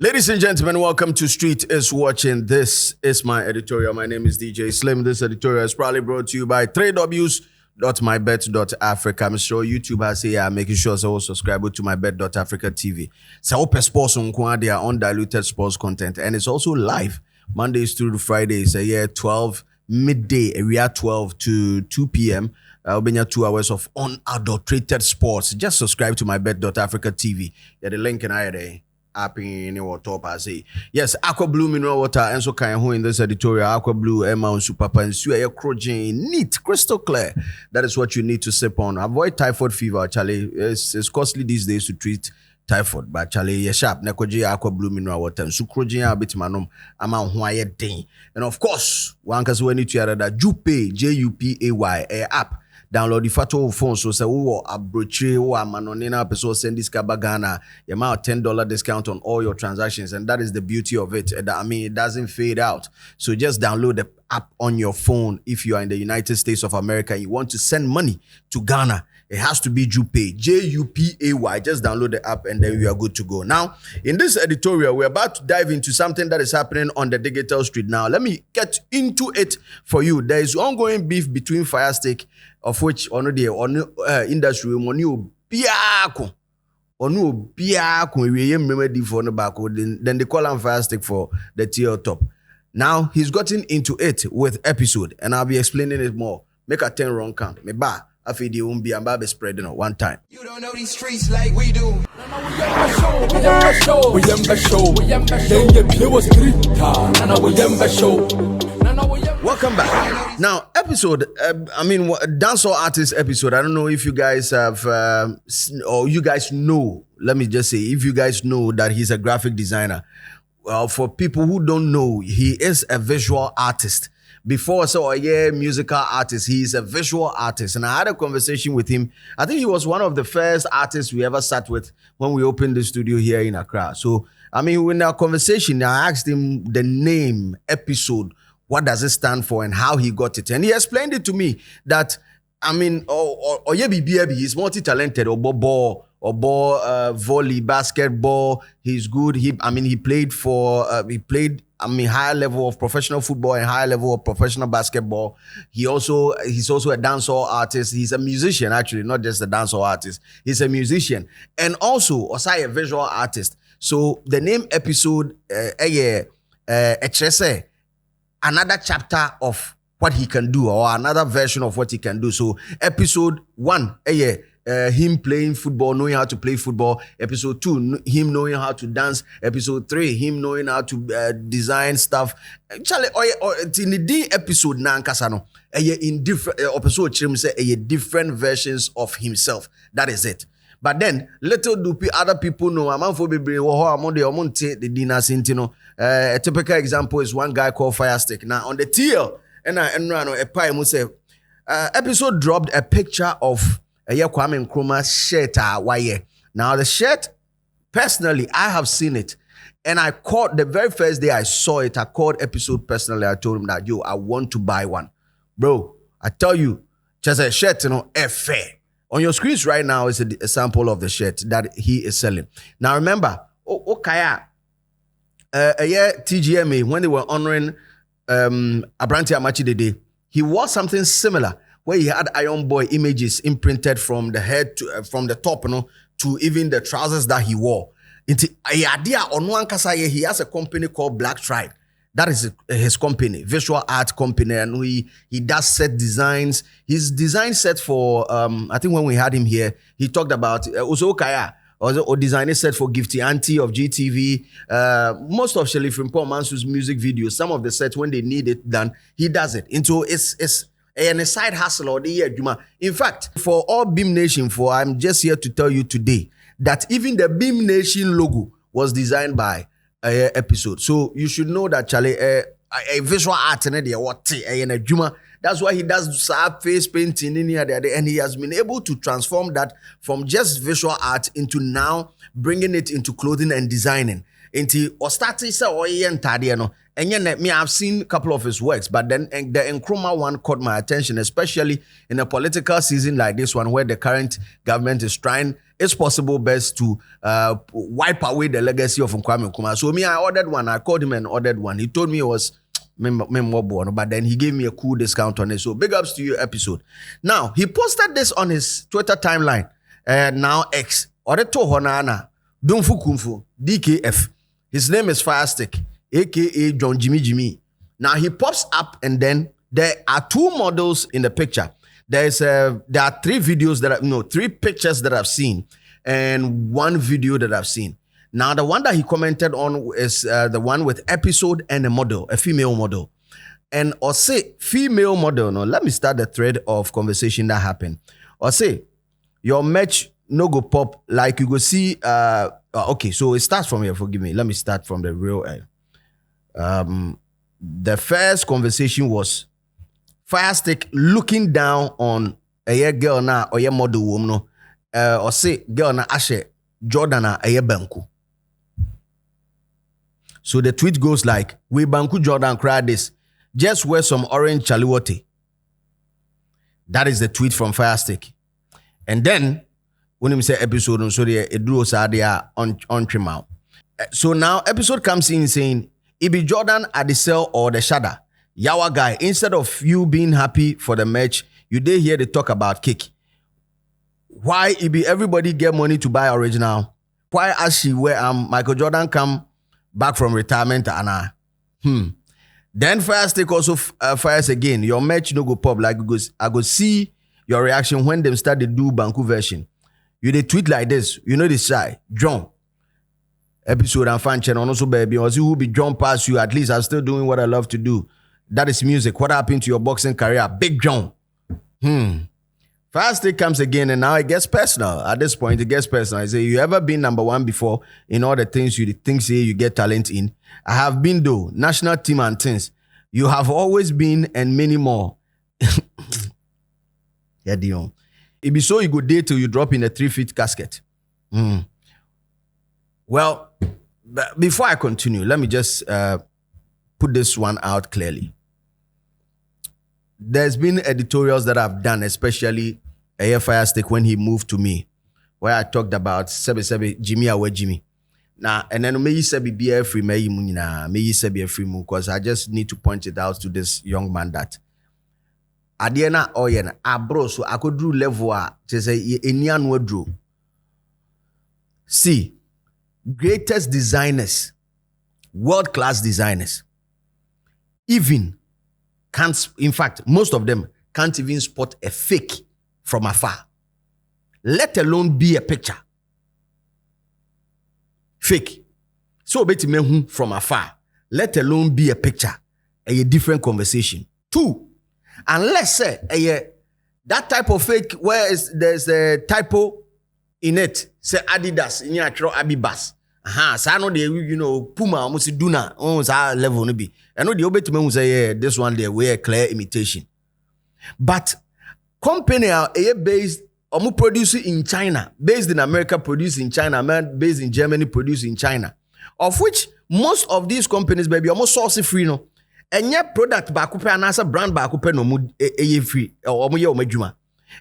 Ladies and gentlemen, welcome to Street is Watching. This is my editorial. My name is DJ Slim. This editorial is probably brought to you by 3ws.mybet.africa. I'm sure YouTube has here making sure so subscribe to mybet.africa TV. So open sports on they are undiluted sports content, and it's also live Mondays through to Fridays. 12 midday, we are 12 to 2 p.m. I'll be 2 hours of unadulterated sports. Just subscribe to mybet.africa TV. Yeah, the link in there. App in your top I say. Yes, aqua blue mineral water and so kind who in this editorial aqua blue Emma and super pansu neat crystal clear. That is what you need to sip on. Avoid typhoid fever, Charlie. It's costly these days to treat typhoid, but Charlie you sharp nekoji aqua blue mineral water and sukrojin a bit manum ama ho aye den. And of course, one case we need to add that Jupay JUPAY app. Download the photo phone so say we abroche or manonina person send this kabagana you amount $10 discount on all your transactions, and that is the beauty of it. I mean, it doesn't fade out. So just download the app on your phone. If you are in the United States of America and you want to send money to Ghana, it has to be Jupay, JUPAY. Just download the app and then we are good to go. Now, in this editorial, we're about to dive into something that is happening on the digital street. Now, let me get into it for you. There is ongoing beef between FIRESTICK, of which on the industry, then they call him FIRESTICK for the tier top. Now, he's gotten into it with Epixode, and I'll be explaining it more. Make a 10 wrong count. Me ba. I feel the won't be about spreading at one time. You don't know these streets like we do. Welcome back. Now, Epixode, dancehall artist Epixode. I don't know if you guys have, or you guys know, let me just say, if you guys know that he's a graphic designer. Well, for people who don't know, he is a visual artist. Before, musical artist, he's a visual artist. And I had a conversation with him. I think he was one of the first artists we ever sat with when we opened the studio here in Accra. So, in our conversation, I asked him the name Epixode, what does it stand for and how he got it. And he explained it to me that, he's multi-talented, volley, basketball. He's good. He played higher level of professional football and higher level of professional basketball. He's also a dancehall artist. He's a musician, actually, not just a dancehall artist. He's a musician and also a visual artist. So the name Epixode, another chapter of what he can do, or another version of what he can do. So episode 1, him playing football, knowing how to play football. Episode 2, him knowing how to dance. Episode 3, him knowing how to design stuff. Charlie, in the episode nankasano, in different episode, say different versions of himself. That is it. But then, little do other people know. A typical example is one guy called FIRESTICK. Now, on the TL, Epixode dropped a picture of Kwame Nkrumah's shirt. Now, the shirt, personally, I have seen it. And I called, the very first day I saw it, I called Epixode personally. I told him that, I want to buy one. Bro, I tell you, just a shirt, fair. On your screens right now is a sample of the shirt that he is selling. Now remember, TGMA, when they were honoring Abranti Amachi Dede, he wore something similar where he had Iron Boy images imprinted from the head to from the top, to even the trousers that he wore. He has a company called Black Tribe. That is his company, visual art company, and he does set designs. His design set for I think when we had him here, he talked about Osokaya, or designer set for Gifty Auntie of GTV. Most of Shelly Frimpong Mansu's music videos, some of the sets when they need it done, he does it. And so it's a side hustle or the year. In fact, for all Beam Nation, I'm just here to tell you today that even the Beam Nation logo was designed by Epixode. So you should know that Charlie, a visual art in Juma. That's why he does face painting in here, and he has been able to transform that from just visual art into now bringing it into clothing and designing. Into and I've seen a couple of his works, but then the Nkrumah one caught my attention, especially in a political season like this one, where the current government is trying it's possible best to wipe away the legacy of Kwame Nkrumah. So me, I ordered one. I called him and ordered one. He told me it was memorable, but then he gave me a cool discount on it. So big ups to you, Episode. Now, he posted this on his Twitter timeline. Now X. Oreto Honana. Dumfu Kumfu. DKF. His name is FIRESTICK, aka John Jimmy. Now he pops up and then there are two models in the picture. There are three pictures that I've seen and one video that I've seen. Now the one that he commented on is the one with Epixode and a model, a female model. And or say female model, no, let me start the thread of conversation that happened. Or say your match no go pop like you go see okay, so it starts from here, forgive me. Let me start from the real end. The first conversation was FIRESTICK looking down on a girl na or a model woman, or say girl na ashe Jordan na a banku. So the tweet goes like, we banku Jordan cried this. Just wear some orange chaliwote. That is the tweet from FIRESTICK. And then when him say Episode, so it drew us on trim out. So now Episode comes in saying, it be Jordan at the cell or the shadow. Yawa guy, instead of you being happy for the match, you did hear the talk about kick. Why it be everybody get money to buy original? Why as she where Michael Jordan come back from retirement and Then FIRESTICK also fires again. Your match no go pop like I go see your reaction when them start the do Banku version. You they tweet like this, you know this shy, John. Episode and fan channel also baby, or see who be John past you. At least I'm still doing what I love to do. That is music. What happened to your boxing career? Big John. FIRESTICK comes again and now it gets personal. At this point, it gets personal. I say, you ever been number one before in all the things you think say you get talent in? I have been though, national team and things. You have always been and many more. Yeah, Dion. It be so you go day till you drop in a 3-feet casket. Well, before I continue, let me just put this one out clearly. There's been editorials that I've done, especially FIRESTICK when he moved to me, where I talked about Sebe Jimmy awe Jimmy. Now, and then may you say be free, may you say be free because I just need to point it out to this young man that Adiana Oyen abro so I could do level to say Enian would drew. See, greatest designers, world-class designers, even can't, in fact, most of them can't even spot a fake from afar, let alone be a picture. Fake. So bet me from afar, let alone be a picture, a different conversation. 2, unless say that type of fake where there's a typo in it, say Adidas, in your Abibas. So I know they, Puma, almost do na, level no be. I know the obey me say, yeah, this one they wear clear imitation. But company are based, producing in China, based in America, produced in China, man, based in Germany, produced in China. Of which most of these companies, baby, almost source free, no. And yet product bakupe and as a brand bakupe no mu free or mu.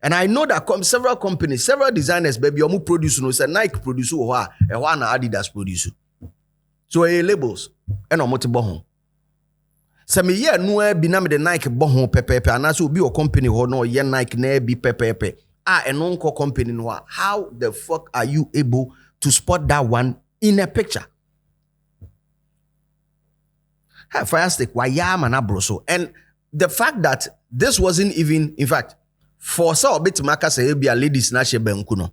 And I know that several companies, several designers, baby, omu produce no say Nike produce or na Adidas produce. So labels and omo te bohon. Se me ye no bi na me de Nike bohon pepepe and so be your company ho no ye Nike na bi pepepe. And non-co company no. How the fuck are you able to spot that one in a picture? FIRESTICK wayama na broso. And the fact that this wasn't even, in fact, for so bit maka say be a ladies na she banku no.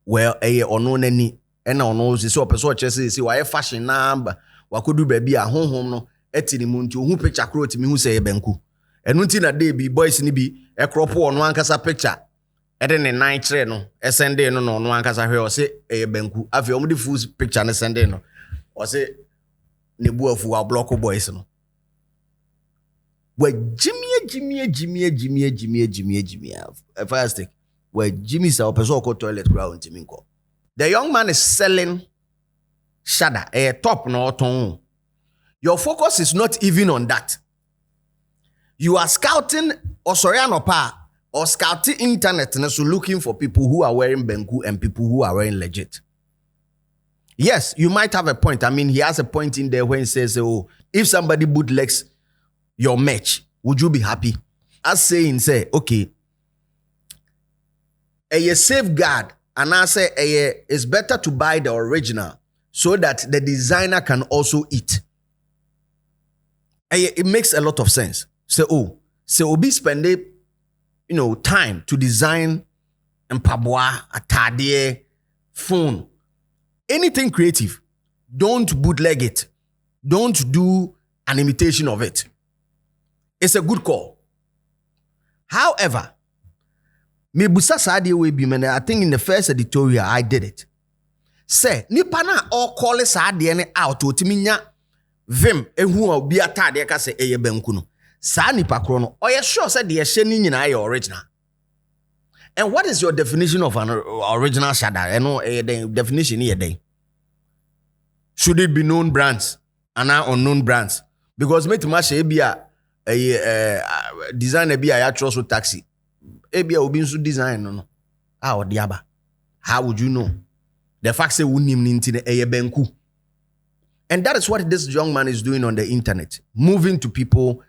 Well, ono nani na ono so person chese say why fashion number wakodu baby a honhom no etini mu nti ohu picture kro timi hu say banku. Enu nti na dey bi boys ni bi e crop ono ankasa picture. Ede ne 9 3 no e send no no ono ankasa hwe o say banku. Afi omo di full picture ne send no. O say ne buafu wa block boys no. Where Jimmy FIRESTICK. Where Jimmy sa opeso ko toilet ground timinko. The young man is selling shada a top no ton. Your focus is not even on that. You are scouting Osoriano pa or scouting internet and so looking for people who are wearing benku and people who are wearing legit. Yes, you might have a point. I mean, he has a point in there when he says, oh, if somebody bootlegs your merch, would you be happy? As saying, say, okay, a safeguard, and I say it's better to buy the original so that the designer can also eat. It makes a lot of sense. So Obi spend time to design mpaboa, atade, phone, anything creative. Don't bootleg it. Don't do an imitation of it. It's a good call. However, me busa sadi we be man. I think in the first editorial I did it. Say nipa na all call sadi any out to timinya vim ehu obi atade ka say eye banku no. Sa nipa kro no. Oye sure say the ehye ni nyina ye original. And what is your definition of an original shada? You know, the definition here then. Should it be known brands and unknown brands? Because me to match a design a trust with taxi. Ebia obi so design no. Odiaba. How would you know? The fact say wunim ninti ne eye benku. And that is what this young man is doing on the internet. Moving to people,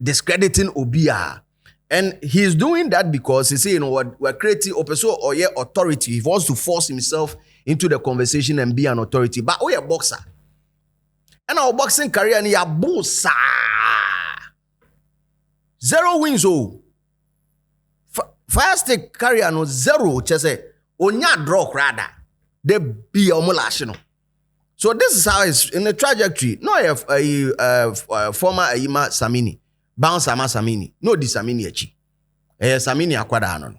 discrediting Obia. And he's doing that because he say, you know what, we're creating opeso or authority. He wants to force himself into the conversation and be an authority. But we a boxer. And our boxing career ni a bossa. 0 wins oh. FIRESTICK career no 0 chese onya draw rather. They be omolashino. So this is how it's in the trajectory. No former Ayima Samini. Bounce Ama Samini. No di Samini echi. Samini akwada ano.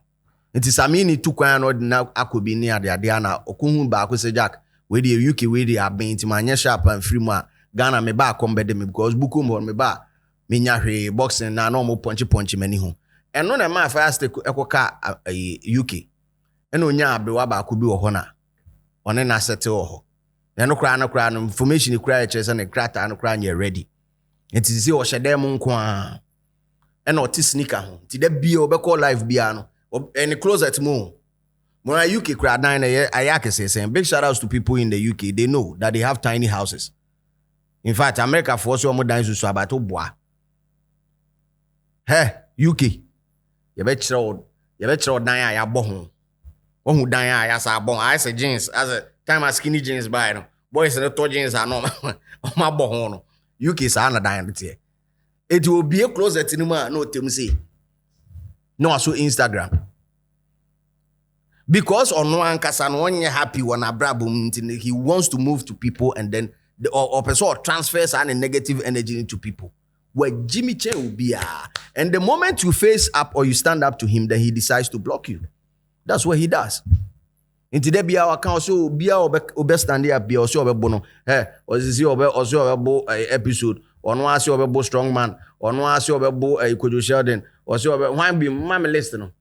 Nti Samini tukwa no na akobi ni ade na okunhu ba akose Jack we the UK we the abenti manye sharp and free ma Ghana me ba kombede me because buku mo me ba me nya hwe boxing na no mo punch mani ho. Eno na ma FIRESTICK ekoka UK. Eno nya abewa ba akobi wo ho na. One na settle ho. Eno kra no information kra chese na krata no kra nya ready. Enti si o hyede mu nko a. Eno oti sneaker ho. Ti da bia obekọ live bia no. Any closet mo. When UK crowd nine ayake saying big shout outs to people in the UK. They know that they have tiny houses. In fact, America force you more dance so about to bois. Hey, UK. You bet you dan ya bo. One who dan ya sa bon. I say jeans as a time as skinny jeans by no. Boys and the tall jeans are no my bo no. UK sa na dan it. It will be a closet in no tem say. No, also Instagram. Because on one kasa no one happy when abrabum he wants to move to people and then the or person transfers and a negative energy into people. Where Jimmy Che will be and the moment you face up or you stand up to him, then he decides to block you. That's what he does. Into the bia account so bia obe stand there bia so obe bono. Hey, ozi obe episode. Ono ase obebo strong man, ono ase obebo Kojo Sheldon, ose obe wan bi mama list no.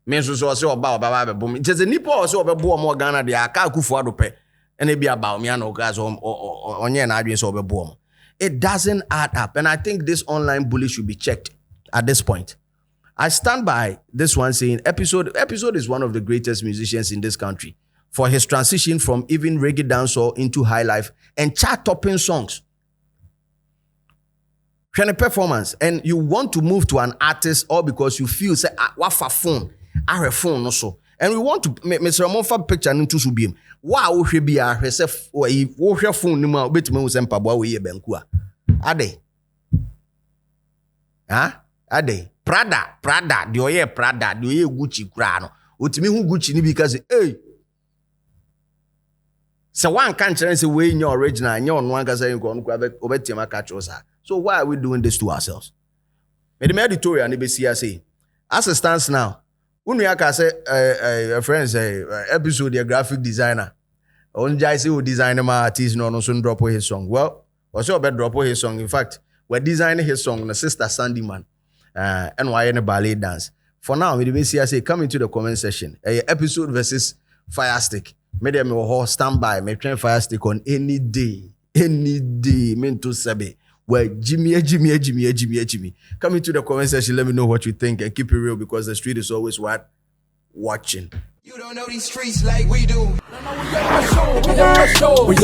Me so ose oba bebo. Just a nipo ose obebo mo Ghana de aka Akufo Addo pe. Ene bi aba me an ogas onye na adwen so obebo. It doesn't add up, and I think this online bully should be checked at this point. I stand by this one saying Epixode is one of the greatest musicians in this country for his transition from even reggae dancehall into high life and chart-topping songs. A performance and you want to move to an artist or because you feel say what for phone I have phone also and we want to Mr. Monfa picture into subim wow we be a herself or your phone nima betime us mpaboa we benku ade ade Prada the oye Prada the oye Gucci kra no otimi hu Gucci ni because hey so one can't say we in your original and your one can say go obetima catch us. So why are we doing this to ourselves? The editorial and say, as it stands now, Unuaka say friends episode a graphic designer. Onjai say who designer my artist no soon drop his song. Well, also better drop his song. In fact, we're designing his song on Sister Sandy Man and why in a ballet dance. For now, we say come into the comment section. Epixode versus FIRESTICK. Maybe I'm stand by, may train FIRESTICK on any day. Mean to sabe. where Jimmy. Come into the comment section, let me know what you think and keep it real because the street is always what? Watching. You don't know these streets like we do. We